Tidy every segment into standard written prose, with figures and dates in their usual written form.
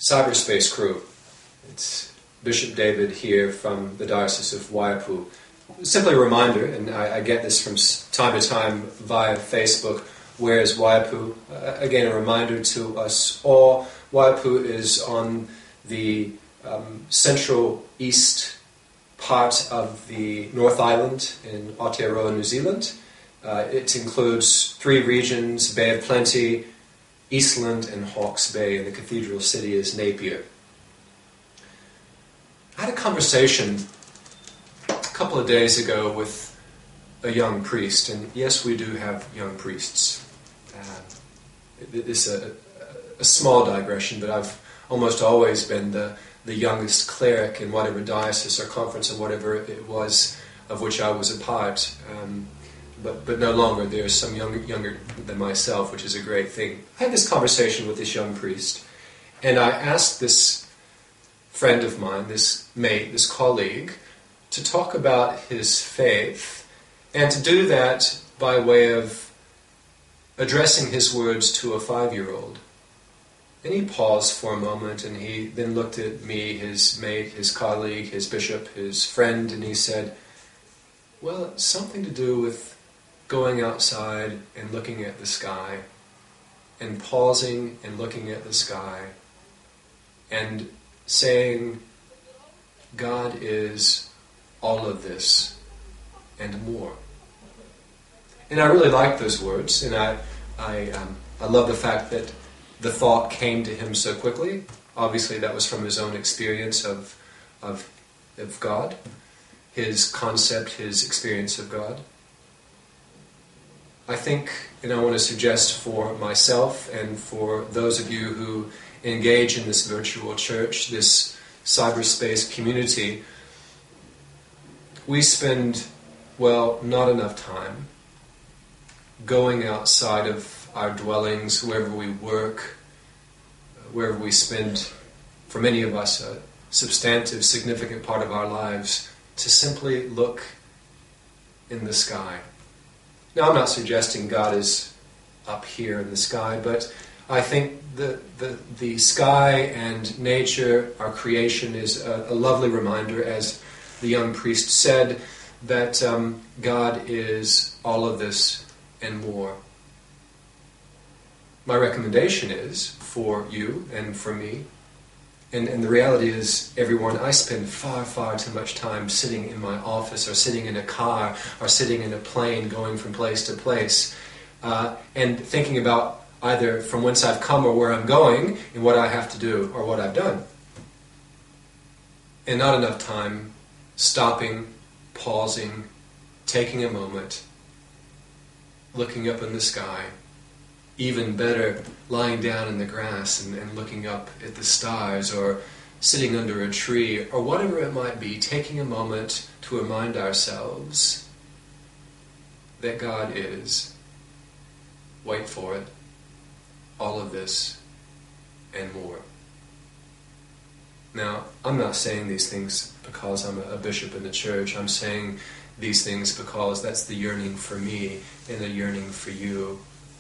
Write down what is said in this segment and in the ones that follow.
Cyberspace crew. It's Bishop David here from the Diocese of Waipu. Simply a reminder, and I get this from time to time via Facebook, where is Waipu? Again, a reminder to us all. Waipu is on the central east part of the North Island in Aotearoa, New Zealand. It includes three regions: Bay of Plenty, Eastland, and Hawke's Bay, and the cathedral city is Napier. I had a conversation a couple of days ago with a young priest, and yes, we do have young priests. It's a small digression, but I've almost always been the youngest cleric in whatever diocese or conference or whatever it was of which I was a part. But no longer. There's some younger than myself, which is a great thing. I had this conversation with this young priest, and I asked this friend of mine, this mate, this colleague, to talk about his faith, and to do that by way of addressing his words to a 5-year-old. And he paused for a moment, and he then looked at me, his mate, his colleague, his bishop, his friend, and he said, "Well, it's something to do with going outside and looking at the sky, and pausing and looking at the sky, and saying, God is all of this and more." And I really like those words, and I love the fact that the thought came to him so quickly. Obviously, that was from his own experience of God, his concept, his experience of God. I think, and I want to suggest for myself and for those of you who engage in this virtual church, this cyberspace community, we spend, not enough time going outside of our dwellings, wherever we work, wherever we spend, for many of us, a substantive, significant part of our lives, to simply look in the sky. Now, I'm not suggesting God is up here in the sky, but I think the sky and nature, our creation, is a lovely reminder, as the young priest said, that God is all of this and more. My recommendation is for you and for me, and the reality is, everyone, I spend far, far too much time sitting in my office, or sitting in a car, or sitting in a plane going from place to place, and thinking about either from whence I've come or where I'm going, and what I have to do or what I've done. And not enough time stopping, pausing, taking a moment, looking up in the sky. Even better, lying down in the grass and looking up at the stars, or sitting under a tree, or whatever it might be, taking a moment to remind ourselves that God is, wait for it, all of this and more. Now, I'm not saying these things because I'm a bishop in the church. I'm saying these things because that's the yearning for me and the yearning for you,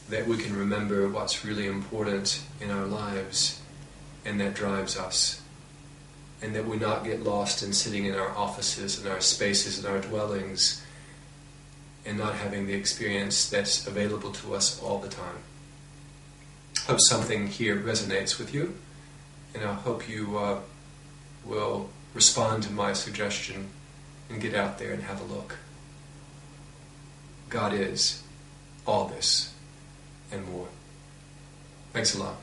that we can remember what's really important in our lives, and that drives us, and that we not get lost in sitting in our offices and our spaces and our dwellings, and not having the experience that's available to us all the time. I hope something here resonates with you, and I hope you will respond to my suggestion and get out there and have a look. God is all this and more. Thanks a lot.